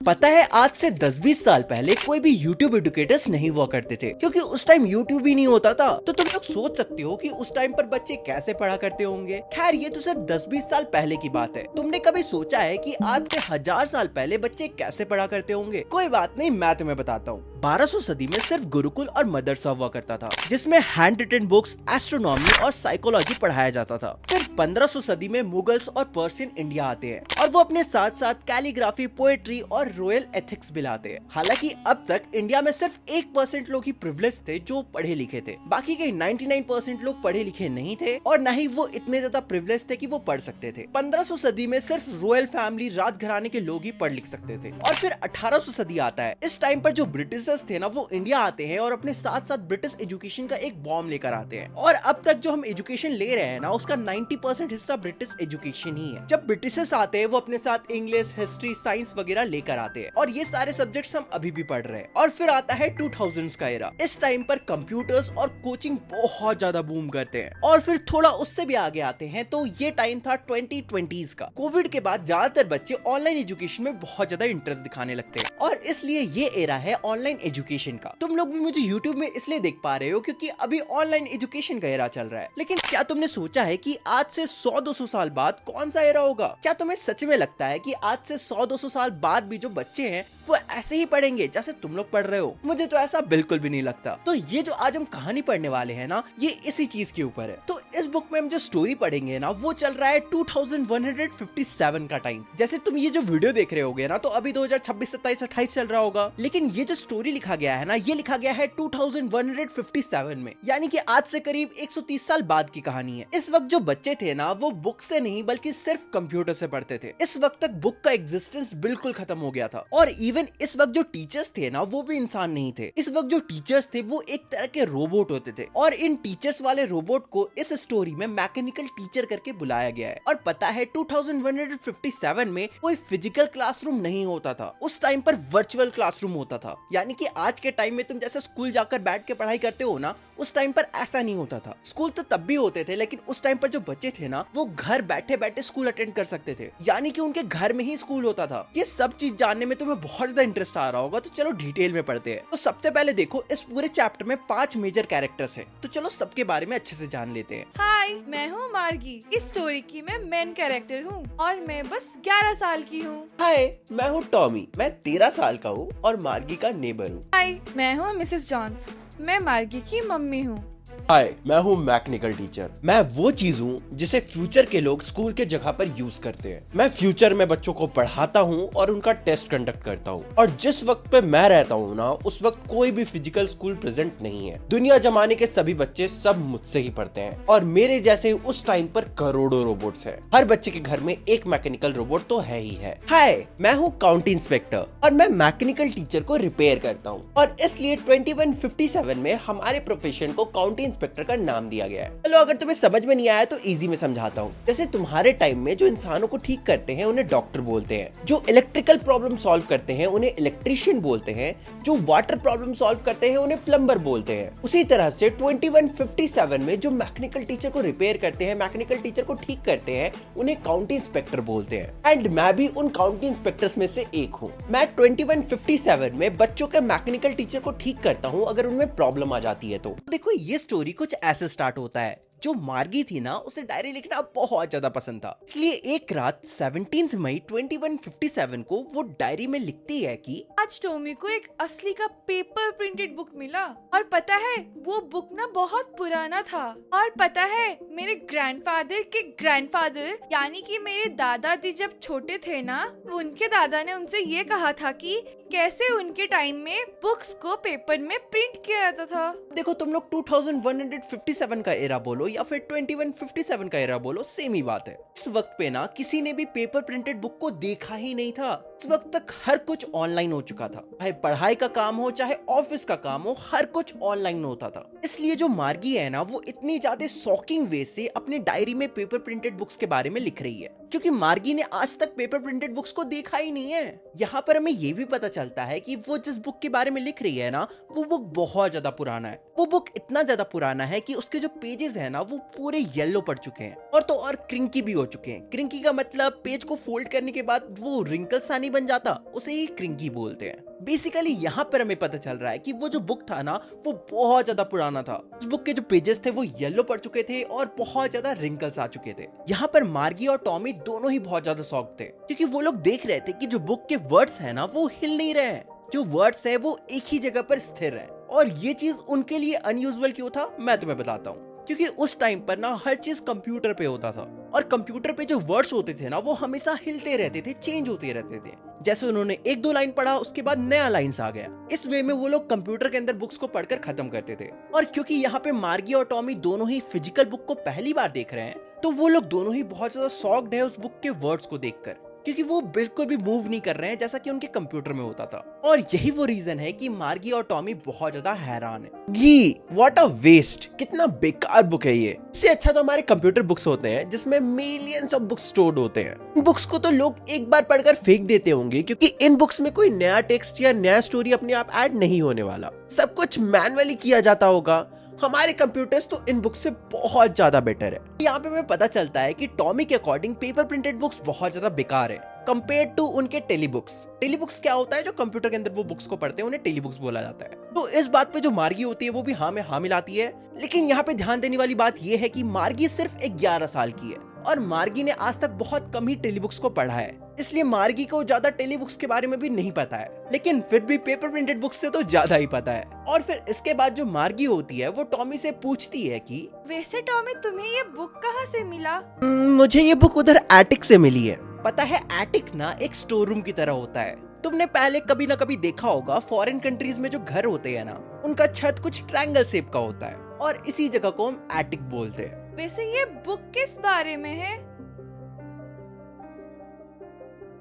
पता है आज से 10-20 साल पहले कोई भी यूट्यूब एजुकेटर्स नहीं हुआ करते थे, क्योंकि उस टाइम यूट्यूब ही नहीं होता था। तो तुम लोग सोच सकते हो कि उस टाइम पर बच्चे कैसे पढ़ा करते होंगे। खैर ये तो सिर्फ 10-20 साल पहले की बात है। तुमने कभी सोचा है कि आज से 1000 साल पहले बच्चे कैसे पढ़ा करते होंगे? कोई बात नहीं, मैं तुम्हें बताता हूँ। 1200 सदी में सिर्फ गुरुकुल और मदरसा हुआ करता था, जिसमें हैंड रिटन बुक्स, एस्ट्रोनॉमी और साइकोलॉजी पढ़ाया जाता था। फिर 1500 सदी में मुगल्स और पर्शियन इंडिया आते हैं और वो अपने साथ साथ कैलीग्राफी, पोएट्री और रॉयल एथिक्स भी लाते हैं। हालांकि अब तक इंडिया में सिर्फ 1% लोग ही प्रिविलेज थे जो पढ़े लिखे थे। बाकी के 99% लोग पढ़े लिखे नहीं थे और न ही वो इतने ज्यादा प्रिविलेज थे कि वो पढ़ सकते थे। 1500 सदी में सिर्फ रॉयल फैमिली, राजघराने के लोग ही पढ़ लिख सकते थे। और फिर 1800 सदी आता है। इस टाइम पर जो ब्रिटिशर्स थे ना, वो इंडिया आते हैं और अपने साथ साथ ब्रिटिश एजुकेशन का एक बॉम्ब लेकर आते हैं। और अब तक जो हम एजुकेशन ले रहे हैं ना, उसका 90% हिस्सा ब्रिटिश एजुकेशन ही है। जब ब्रिटिशर्स आते हैं वो अपने साथ इंग्लिश, हिस्ट्री, साइंस वगैरह लेकर आते हैं और ये सारे सब्जेक्ट्स हम अभी भी पढ़ रहे हैं। और फिर आता है 2000s का एरा। इस टाइम पर कंप्यूटर्स और कोचिंग बहुत ज्यादा बूम करते हैं। और फिर थोड़ा उससे भी आगे आते हैं तो ये टाइम था 2020s का। कोविड के बाद ज्यादातर बच्चे ऑनलाइन एजुकेशन में बहुत ज्यादा इंटरेस्ट दिखाने लगते हैं और इसलिए ये एरा है ऑनलाइन एजुकेशन का। तुम लोग भी मुझे यूट्यूब में इसलिए देख पा रहे हो क्योंकि अभी ऑनलाइन एजुकेशन का एरा चल रहा है। लेकिन क्या तुमने सोचा है कि आज से 100-200 साल बाद कौन सा एरा होगा? क्या तुम्हें सच में लगता है कि आज से 100-200 साल बाद भी जो बच्चे हैं वो ऐसे ही पढ़ेंगे जैसे तुम लोग पढ़ रहे हो? मुझे तो ऐसा बिल्कुल भी नहीं लगता। तो ये जो आज हम कहानी पढ़ने वाले हैं ना, ये इसी चीज के ऊपर है। तो इस बुक में हम जो स्टोरी पढ़ेंगे ना, वो चल रहा है 2157 का टाइम। जैसे तुम ये जो वीडियो देख रहे होगे ना, तो अभी 2026, 27, 28 चल रहा होगा। लेकिन ये जो स्टोरी लिखा गया है ना, ये लिखा गया है 2157 में, यानी कि आज से करीब 130 साल बाद की कहानी है। इस वक्त जो बच्चे थे ना, वो बुक से नहीं बल्कि सिर्फ कंप्यूटर से पढ़ते थे। इस वक्त तक बुक का एग्जिस्टेंस बिल्कुल खत्म हो गया था। और इवन इस वक्त जो टीचर्स थे ना, वो भी इंसान नहीं थे। इस वक्त जो टीचर्स थे वो एक तरह के रोबोट होते थे और इन टीचर्स वाले रोबोट को इस स्टोरी में मैकेनिकल टीचर करके बुलाया गया है। और पता है 2157 में कोई फिजिकल क्लासरूम नहीं होता था। उस टाइम पर वर्चुअल क्लासरूम होता था। यानी कि आज के टाइम में तुम जैसे स्कूल जाकर बैठ के पढ़ाई करते हो ना, उस टाइम पर ऐसा नहीं होता था। स्कूल तो तब भी होते थे, लेकिन उस टाइम पर जो बच्चे थे ना, वो घर बैठे बैठे स्कूल अटेंड कर सकते थे, यानी कि उनके घर में ही स्कूल होता था। ये सब चीज जानने में तुम्हें बहुत ज्यादा इंटरेस्ट आ रहा होगा, तो चलो डिटेल में पढ़ते हैं। तो सबसे पहले देखो, इस पूरे चैप्टर में 5 मेजर कैरेक्टर्स हैं, तो चलो सबके बारे में अच्छे से जान लेते हैं। हाय, मैं हूँ मार्गी। इस स्टोरी की मैं मेन कैरेक्टर हूँ और मैं बस 11 साल की हूँ। हाय, मैं हूँ टॉमी। मैं 13 साल का हूँ और मार्गी का नेबर हूँ। हाय, मैं हूँ मिसेस जॉन्स। मैं मार्गी की मम्मी हूँ। हाय, मैं हूँ मैकेनिकल टीचर। मैं वो चीज हूँ जिसे फ्यूचर के लोग स्कूल के जगह पर यूज करते हैं। मैं फ्यूचर में बच्चों को पढ़ाता हूँ और उनका टेस्ट कंडक्ट करता हूँ। और जिस वक्त पे मैं रहता हूँ ना, उस वक्त कोई भी फिजिकल स्कूल प्रेजेंट नहीं है। दुनिया जमाने के सभी बच्चे सब मुझसे ही पढ़ते हैं और मेरे जैसे उस टाइम पर करोड़ों रोबोट्स हैं। हर बच्चे के घर में एक मैकेनिकल रोबोट तो है ही है। हाय, मैं हूँ काउंटी इंस्पेक्टर और मैं मैकेनिकल टीचर को रिपेयर करता हूँ और इसलिए 2157 में हमारे प्रोफेशन को काउंटी इंस्पेक्टर का नाम दिया गया है। चलो, अगर तुम्हें समझ में नहीं आया तो इजी में समझाता हूँ। जैसे तुम्हारे टाइम में जो इंसानों को ठीक करते हैं उन्हें डॉक्टर बोलते हैं, जो इलेक्ट्रिकल प्रॉब्लम सॉल्व करते हैं उन्हें इलेक्ट्रिशियन बोलते हैं, जो वाटर प्रॉब्लम सॉल्व करते हैं उन्हें प्लम्बर बोलते हैं। उसी तरह से 2157 में जो मैकेनिकल टीचर को रिपेयर करते हैं, मैकेनिकल टीचर को ठीक करते हैं, उन्हें काउंटी इंस्पेक्टर बोलते हैं। एंड मैं भी उन काउंटी इंस्पेक्टर्स में से एक हूँ। मैं 2157 में बच्चों के मैकेनिकल टीचर को ठीक करता हूँ अगर उनमें प्रॉब्लम आ जाती है। तो देखो, ये स्टोरी कुछ ऐसे स्टार्ट होता है। जो मार्गी थी ना, उसे डायरी लिखना बहुत ज्यादा पसंद था, इसलिए एक रात 17 मई 2157 को वो डायरी में लिखती है कि आज टॉमी को एक असली का पेपर प्रिंटेड बुक मिला और पता है वो बुक ना बहुत पुराना था। और पता है मेरे ग्रैंडफादर के ग्रैंडफादर यानी कि मेरे दादाजी जब छोटे थे ना, उनके दादा ने उनसे ये कहा था कि कैसे उनके टाइम में बुक्स को पेपर में प्रिंट किया जाता था। देखो, तुम लोग 2157 का एरा बोलो या फिर 2157 का एरा बोलो, सेम ही बात है। इस वक्त पे ना किसी ने भी पेपर प्रिंटेड बुक को देखा ही नहीं था। इस वक्त तक हर कुछ ऑनलाइन हो चुका था। चाहे पढ़ाई का काम हो, चाहे ऑफिस का काम हो, हर कुछ ऑनलाइन होता था। इसलिए जो मार्गी है ना, वो इतनी ज्यादा शॉकिंग वे से अपने डायरी में पेपर प्रिंटेड बुक्स के बारे में लिख रही है, क्योंकि मार्गी ने आज तक पेपर प्रिंटेड बुक्स को देखा ही नहीं है। यहाँ पर हमें ये भी पता चलता है कि वो जिस बुक के बारे में लिख रही है ना, वो बुक बहुत ज्यादा पुराना है। वो बुक इतना ज्यादा पुराना है कि उसके जो पेजेस है ना वो पूरे येलो पड़ चुके हैं और तो और क्रिंकी भी हो चुके हैं। क्रिंकी का मतलब पेज को फोल्ड करने के बाद वो रिंकल सा नहीं बन जाता, उसे ही क्रिंकी बोलते हैं। बेसिकली यहाँ पर हमें पता चल रहा है कि वो जो बुक था ना वो बहुत ज्यादा पुराना था। उस बुक के जो पेजेस थे वो येलो पड़ चुके थे और बहुत ज्यादा रिंकल्स आ चुके थे। यहाँ पर मार्गी और टॉमी दोनों ही बहुत ज्यादा शॉक थे क्योंकि वो लोग देख रहे थे कि जो बुक के वर्ड्स है ना वो हिल नहीं रहे हैं। जो वर्ड्स है वो एक ही जगह पर स्थिर है और ये चीज उनके लिए अनयूजुअल क्यों था मैं तुम्हें बताता हूँ। क्योंकि उस टाइम पर ना हर चीज कंप्यूटर पे होता था और कंप्यूटर पे जो वर्ड्स होते थे ना वो हमेशा हिलते रहते थे, चेंज होते रहते थे। जैसे उन्होंने एक दो लाइन पढ़ा उसके बाद नया लाइन्स आ गया। इस वे में वो लोग कंप्यूटर के अंदर बुक्स को पढ़कर खत्म करते थे। और क्योंकि यहाँ पे मार्गी और टॉमी दोनों ही फिजिकल बुक को पहली बार देख रहे हैं तो वो लोग दोनों ही बहुत ज्यादा शॉक्ड है उस बुक के वर्ड्स को देखकर, क्योंकि वो बिल्कुल भी मूव नहीं कर रहे हैं जैसा कि उनके कंप्यूटर में होता था। और यही वो रीजन है कि मार्गी और टॉमी बहुत ज्यादा हैरान है। गी व्हाट अ वेस्ट, कितना बेकार बुक है ये। इससे अच्छा तो हमारे कंप्यूटर बुक्स होते हैं जिसमें मिलियंस ऑफ बुक्स स्टोर्ड होते हैं। इन बुक्स को तो लोग एक बार पढ़कर फेंक देते होंगे क्योंकि इन बुक्स में कोई नया टेक्स्ट या नया स्टोरी अपने आप ऐड नहीं होने वाला, सब कुछ मैनुअली किया जाता होगा। हमारे कंप्यूटर्स तो इन बुक्स से बहुत ज्यादा बेटर है। यहाँ पे हमें पता चलता है कि टॉमी के अकॉर्डिंग पेपर प्रिंटेड बुक्स बहुत ज्यादा बेकार है कंपेयर टू उनके टेलीबुक्स। टेलीबुक्स क्या होता है, जो कंप्यूटर के अंदर वो बुक्स को पढ़ते हैं उन्हें टेलीबुक्स बोला जाता है। तो इस बात पे जो मार्गी होती है वो भी हाँ में हाँ मिलाती है। लेकिन यहाँ पे ध्यान देने वाली बात ये है कि मार्गी सिर्फ 11 साल की है और मार्गी ने आज तक बहुत कम ही टेलीबुक्स को पढ़ा है, इसलिए मार्गी को ज्यादा टेलीबुक्स के बारे में भी नहीं पता है। लेकिन फिर भी पेपर प्रिंटेड बुक्स से तो ज्यादा ही पता है। और फिर इसके बाद जो मार्गी होती है वो टॉमी से पूछती है कि वैसे टॉमी तुम्हें ये बुक कहाँ से मिला? मुझे ये बुक उधर एटिक से मिली है। पता है एटिक ना एक स्टोर रूम की तरह होता है। तुमने पहले कभी ना कभी देखा होगा फॉरेन कंट्रीज में जो घर होते हैं ना उनका छत कुछ ट्रायंगल शेप का होता है और इसी जगह को हम एटिक बोलते हैं। वैसे ये बुक किस बारे में है?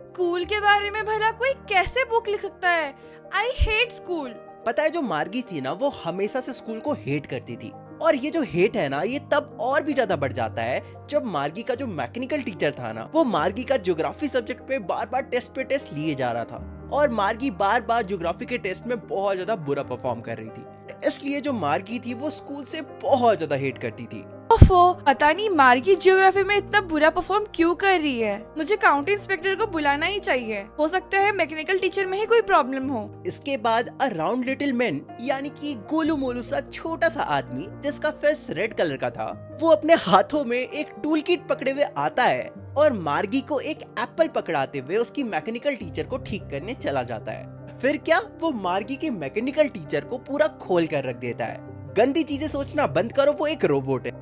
स्कूल के बारे में भला कोई कैसे बुक लिख सकता है? I hate school. पता है जो मार्गी थी ना वो हमेशा से स्कूल को हेट करती थी और ये जो हेट है ना ये तब और भी ज्यादा बढ़ जाता है जब मार्गी का जो मैकेनिकल टीचर था ना वो मार्गी का ज्योग्राफी सब्जेक्ट पे बार बार टेस्ट पे टेस्ट लिए जा रहा था और मार्गी बार बार ज्योग्राफी के टेस्ट में बहुत ज्यादा बुरा परफॉर्म कर रही थी। इसलिए जो मार्गी थी वो स्कूल से बहुत ज्यादा हेट करती थी। ओफो, पता नहीं मार्गी जियोग्राफी में इतना बुरा परफॉर्म क्यों कर रही है। मुझे काउंटी इंस्पेक्टर को बुलाना ही चाहिए, हो सकता है मैकेनिकल टीचर में ही कोई प्रॉब्लम हो। इसके बाद अ राउंड लिटिल मैन यानी कि गोलू मोलू सा छोटा सा आदमी जिसका फेस रेड कलर का था वो अपने हाथों में एक टूल किट पकड़े हुए आता है और मार्गी को एक एप्पल पकड़ाते हुए उसकी मैकेनिकल टीचर को ठीक करने चला जाता है। फिर क्या, वो मार्गी के मैकेनिकल टीचर को पूरा खोल कर रख देता है। गंदी चीजें सोचना बंद करो, वो एक रोबोट है।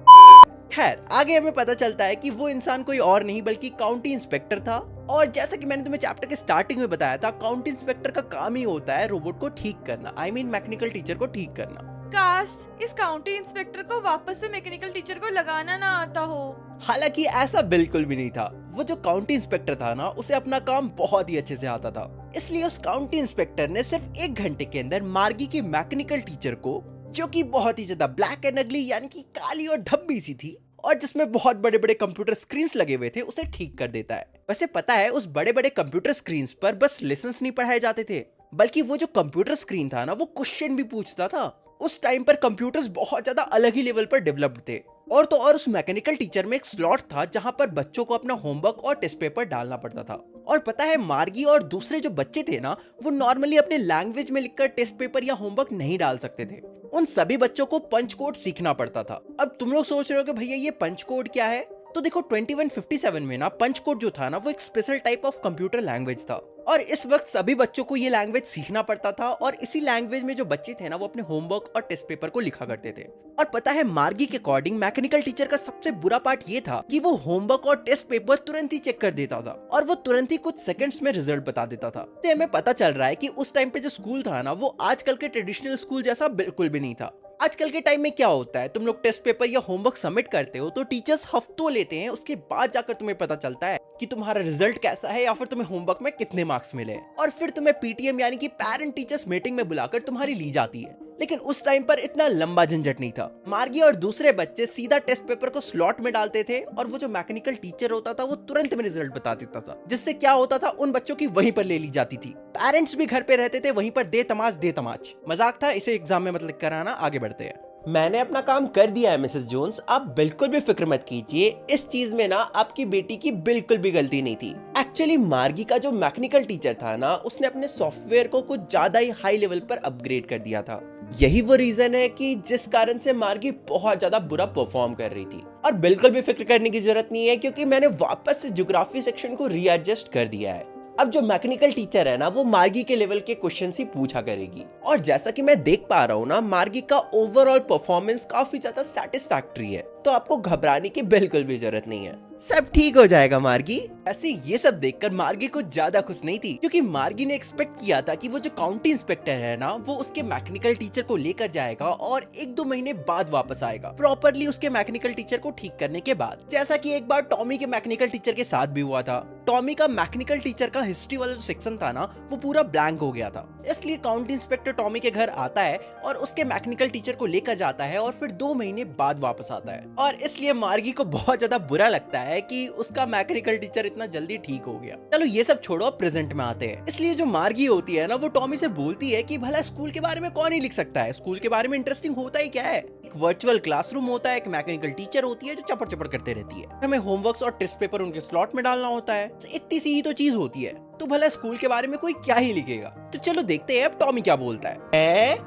खैर आगे हमें पता चलता है कि वो इंसान कोई और नहीं बल्कि काउंटी इंस्पेक्टर था और जैसा कि मैंने तुम्हें चैप्टर के स्टार्टिंग में बताया था काउंटी इंस्पेक्टर का काम ही होता है रोबोट को ठीक करना, आई मीन मैकेनिकल टीचर को ठीक करना। काश इस काउंटी इंस्पेक्टर को वापस से मैकेनिकल टीचर को लगाना ना आता हो। हालांकि ऐसा बिल्कुल भी नहीं था। वो जो काउंटी इंस्पेक्टर था ना उसे अपना काम बहुत ही अच्छे से आता था, इसलिए उस काउंटी इंस्पेक्टर ने सिर्फ 1 घंटे के अंदर मार्गी के मैकेनिकल टीचर को, जो कि बहुत ही ज्यादा ब्लैक एंड अगली यानी कि काली और धब्बी सी थी और जिसमें बहुत बड़े बड़े कंप्यूटर स्क्रीन्स लगे हुए थे, उसे ठीक कर देता है। वैसे पता है उस बड़े बड़े कंप्यूटर स्क्रीन्स पर बस लेसन्स नहीं पढ़ाए जाते थे बल्कि वो जो कंप्यूटर स्क्रीन था ना वो क्वेश्चन भी पूछता था। उस टाइम पर कंप्यूटर्स बहुत ज्यादा अलग ही लेवल पर डेवलप्ड थे और तो और उस मैकेनिकल टीचर में एक स्लॉट था जहां पर बच्चों को अपना होमवर्क और टेस्ट पेपर डालना पड़ता था। और पता है मार्गी और दूसरे जो बच्चे थे ना वो नॉर्मली अपने लैंग्वेज में लिखकर टेस्ट पेपर या होमवर्क नहीं डाल सकते थे। उन सभी बच्चों को पंच कोड सीखना पड़ता था। अब तुम लोग सोच रहे हो कि भैया ये पंच कोड क्या है, तो देखो 2157 में ना पंच कोड जो था ना वो एक special type of computer language था और इस वक्त सभी बच्चों को ये लैंग्वेज सीखना पड़ता था और इसी लैंग्वेज में जो बच्चे थे ना वो अपने होमवर्क और टेस्ट पेपर को लिखा करते थे। और पता है मार्गी के अकॉर्डिंग मैकेनिकल टीचर का सबसे बुरा पार्ट ये था कि वो होमवर्क और टेस्ट पेपर तुरंत ही चेक कर देता था और वो तुरंत ही कुछ सेकंड्स में रिजल्ट बता देता था। तो हमें पता चल रहा है कि उस टाइम पे जो स्कूल था ना वो आजकल के ट्रेडिशनल स्कूल जैसा बिल्कुल भी नहीं था। आजकल के टाइम में क्या होता है, तुम लोग टेस्ट पेपर या होमवर्क सबमिट करते हो तो टीचर्स हफ्तों लेते हैं, उसके बाद जाकर तुम्हें पता चलता है कि तुम्हारा रिजल्ट कैसा है या फिर तुम्हें होमवर्क में कितने मार्क्स मिले और फिर तुम्हें पीटीएम यानी कि पेरेंट टीचर्स मीटिंग में बुलाकर तुम्हारी ली जाती है। लेकिन उस टाइम पर इतना लंबा झंझट नहीं था। मार्गी और दूसरे बच्चे सीधा टेस्ट पेपर को स्लॉट में डालते थे और वो जो मैकेनिकल टीचर होता था वो तुरंत में रिजल्ट बता देता था, जिससे क्या होता था उन बच्चों की वहीं पर ले ली जाती थी। पेरेंट्स भी घर पे रहते थे, वहीं पर दे तमाच। मजाक था, इसे एग्जाम में मतलब कराना। आगे बढ़ते हैं। मैंने अपना काम कर दिया है मिसेस जोन्स, आप बिल्कुल भी फिक्र मत कीजिए। इस चीज में ना आपकी बेटी की बिल्कुल भी गलती नहीं थी। एक्चुअली मार्गी का जो मैकेनिकल टीचर था ना, उसने अपने सॉफ्टवेयर को कुछ ज्यादा ही हाई लेवल पर अपग्रेड कर दिया था। यही वो रीजन है कि जिस कारण से मार्गी बहुत ज्यादा बुरा परफॉर्म कर रही थी। और बिल्कुल भी फिक्र करने की जरूरत नहीं है, क्योंकि मैंने वापस से ज्योग्राफी सेक्शन को रीएडजस्ट कर दिया है। अब जो मैकेनिकल टीचर है ना, वो मार्गी के लेवल के क्वेश्चन ही पूछा करेगी। और जैसा कि मैं देख पा रहा हूँ ना, मार्गी का ओवरऑल परफॉर्मेंस काफी ज्यादा सेटिस्फैक्टरी है, तो आपको घबराने की बिल्कुल भी जरूरत नहीं है। सब ठीक हो जाएगा मार्गी। ऐसे ये सब देखकर मार्गी कुछ ज्यादा खुश नहीं थी, क्योंकि मार्गी ने एक्सपेक्ट किया था कि वो जो काउंटी इंस्पेक्टर है ना, वो उसके मैकेनिकल टीचर को लेकर जाएगा और 1-2 महीने बाद वापस आएगा, प्रॉपरली उसके मैकेनिकल टीचर को ठीक करने के बाद। जैसा कि एक बार टॉमी के मैकेनिकल टीचर के साथ भी हुआ था। टॉमी का मैकेनिकल टीचर का हिस्ट्री वाला जो सेक्शन था ना, वो पूरा ब्लैंक हो गया था। इसलिए काउंटी इंस्पेक्टर टॉमी के घर आता है और उसके मैकेनिकल टीचर को लेकर जाता है और फिर 2 महीने बाद वापस आता है। और इसलिए मार्गी को बहुत ज्यादा बुरा लगता है कि उसका मैकेनिकल टीचर इतना जल्दी ठीक हो गया। चलो ये सब छोड़ो, प्रेजेंट में आते हैं। इसलिए जो मार्गी होती है ना, वो टॉमी से बोलती है कि भला स्कूल के बारे में कौन ही लिख सकता है, स्कूल के बारे में इंटरेस्टिंग होता ही क्या है। एक वर्चुअल क्लासरूम होता है, एक मैकेनिकल टीचर होती है जो चपड़ चपड़ करते रहती है, हमें होमवर्क्स और टेस्ट पेपर उनके स्लॉट में डालना होता है। इतनी सी ही तो चीज होती है, तो भला स्कूल के बारे में कोई क्या ही लिखेगा। तो चलो देखते हैं अब टॉमी क्या बोलता है।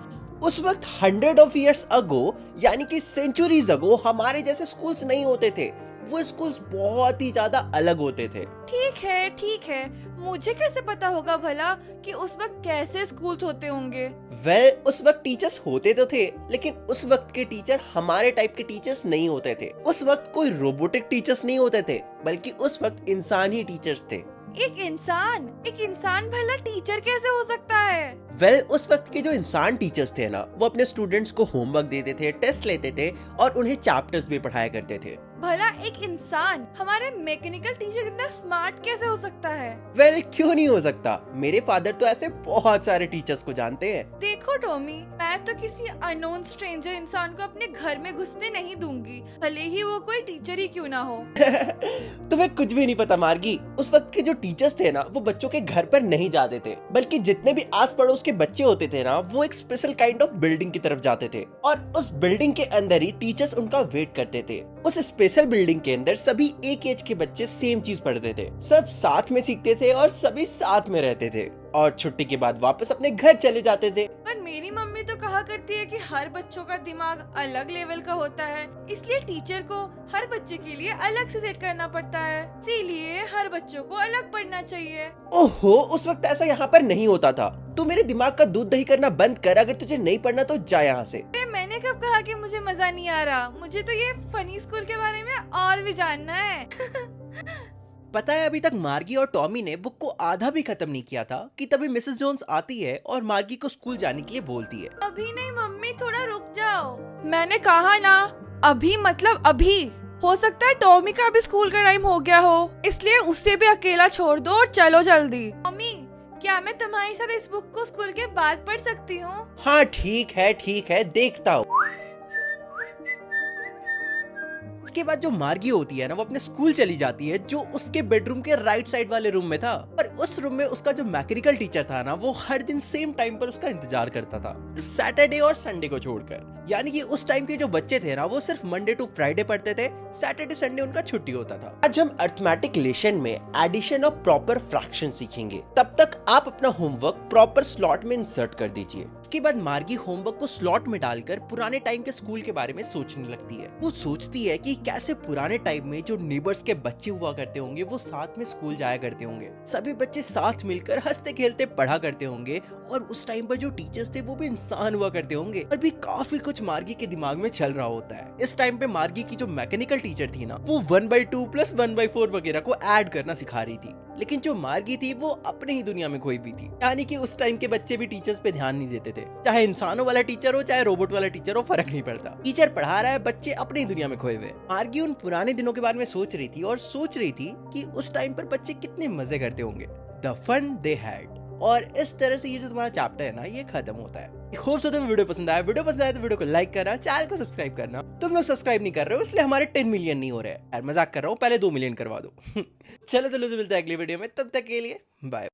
उस वक्त 100 of years ago, यानी कि सेंचुरीज अगो, हमारे जैसे स्कूल्स नहीं होते थे। वो स्कूल्स बहुत ही ज्यादा अलग होते थे। ठीक है, मुझे कैसे पता होगा भला कि उस वक्त कैसे स्कूल्स होते होंगे? उस वक्त टीचर्स होते तो थे, लेकिन उस वक्त के टीचर हमारे टाइप के टीचर्स नहीं होते थे। उस वक्त कोई रोबोटिक टीचर्स नहीं होते थे, बल्कि उस वक्त इंसान ही टीचर्स थे। एक इंसान भला टीचर कैसे हो सकता है? उस वक्त के जो इंसान टीचर्स थे ना, वो अपने स्टूडेंट्स को होमवर्क देते थे, टेस्ट लेते थे और उन्हें चैप्टर्स भी पढ़ाया करते थे। भला एक इंसान हमारे मैकेनिकल टीचर इतना स्मार्ट कैसे हो सकता है? क्यों नहीं हो सकता? मेरे फादर तो ऐसे बहुत सारे टीचर्स को जानते हैं। देखो टॉमी, मैं तो किसी अननोन स्ट्रेंजर इंसान को अपने घर में घुसने नहीं दूंगी, भले ही वो कोई टीचर ही क्यों ना हो। तुम्हें कुछ भी नहीं पता मार्गी। उस वक्त के जो टीचर्स थे ना, वो बच्चों के घर पर नहीं जाते थे, बल्कि जितने भी आस पड़ोस के बच्चे होते थे ना, वो एक स्पेशल काइंड ऑफ बिल्डिंग की तरफ जाते थे और उस बिल्डिंग के अंदर ही टीचर्स उनका वेट करते थे। उस स्पेशल बिल्डिंग के अंदर सभी एक एज के बच्चे सेम चीज पढ़ते थे, सब साथ में सीखते थे और सभी साथ में रहते थे और छुट्टी के बाद वापस अपने घर चले जाते थे। पर मेरी मम्मी तो कहा करती है कि हर बच्चों का दिमाग अलग लेवल का होता है, इसलिए टीचर को हर बच्चे के लिए अलग से सेट करना पड़ता है, इसीलिए हर बच्चों को अलग पढ़ना चाहिए। ओहो, उस वक्त ऐसा यहाँ पर नहीं होता था। तू मेरे दिमाग का दूध दही करना बंद कर, अगर तुझे नहीं पढ़ना तो जा यहाँ से। मैंने कब कहा कि मुझे मजा नहीं आ रहा? मुझे तो ये फनी स्कूल के बारे में और भी जानना है। पता है, अभी तक मार्गी और टॉमी ने बुक को आधा भी खत्म नहीं किया था कि तभी मिसेस जोन्स आती है और मार्गी को स्कूल जाने के लिए बोलती है। अभी नहीं मम्मी, थोड़ा रुक जाओ। मैंने कहा ना, अभी मतलब अभी। हो सकता है टॉमी का भी स्कूल का टाइम हो गया हो, इसलिए उसे भी अकेला छोड़ दो और चलो जल्दी। मम्मी, क्या मैं तुम्हारे साथ इस बुक को स्कूल के बाद पढ़ सकती हूँ? हाँ ठीक है, देखता हूँ। इसके बाद जो मार्गी होती है ना, वो अपने स्कूल चली जाती है, जो उसके बेडरूम के राइट साइड वाले रूम में था। और उस रूम में उसका जो मैकेनिकल टीचर था ना, वो हर दिन सेम टाइम पर उसका इंतजार करता था, सैटरडे और संडे को छोड़कर। यानी कि उस टाइम के जो बच्चे थे ना, वो सिर्फ मंडे टू फ्राइडे पढ़ते थे, सैटरडे संडे उनका छुट्टी होता था। आज हम अरिथमेटिक लेशन में एडिशन और प्रॉपर फ्रैक्शन सीखेंगे। तब तक आप अपना होमवर्क प्रॉपर स्लॉट में इंसर्ट कर दीजिए। इसके बाद मार्गी होमवर्क को स्लॉट में डालकर पुराने टाइम के स्कूल के बारे में सोचने लगती है। वो सोचती है कि कैसे पुराने टाइम में जो नेबर्स के बच्चे हुआ करते होंगे, वो साथ में स्कूल जाया करते होंगे, सभी बच्चे साथ मिलकर हंसते खेलते पढ़ा करते होंगे, और उस टाइम पर जो टीचर्स थे वो भी इंसान हुआ करते होंगे। और भी काफी कुछ मार्गी के दिमाग में चल रहा होता है। इस टाइम पे मार्गी की जो मैकेनिकल टीचर थी ना, वो 1/2 + 1/4 वगैरह को ऐड करना सिखा रही थी, लेकिन जो मार्गी थी वो अपने ही दुनिया में खोई हुई थी। यानी कि उस टाइम के बच्चे भी टीचर्स पे ध्यान नहीं देते थे, चाहे इंसानों वाला टीचर हो चाहे रोबोट वाला टीचर हो, फर्क नहीं पड़ता। टीचर पढ़ा रहा है, बच्चे अपनी दुनिया में खोए हुए। मार्गी उन पुराने दिनों के बारे में सोच रही थी और सोच रही थी कि उस टाइम पर बच्चे कितने मजे करते होंगे। The fun they had. और इस तरह से ये जो तुम्हारा चैप्टर है ना ये खत्म होता है। होप सो तुम्हें वीडियो पसंद आया तो वीडियो को लाइक करना, चैनल को सब्सक्राइब करना। तुम लोग सब्सक्राइब नहीं कर रहे हो इसलिए हमारे 10 मिलियन नहीं हो रहे यार, मजाक कर रहा हूँ, पहले 2 मिलियन करवा दो। चलो तो मिलते हैं अगली वीडियो में, तब तक के लिए बाय।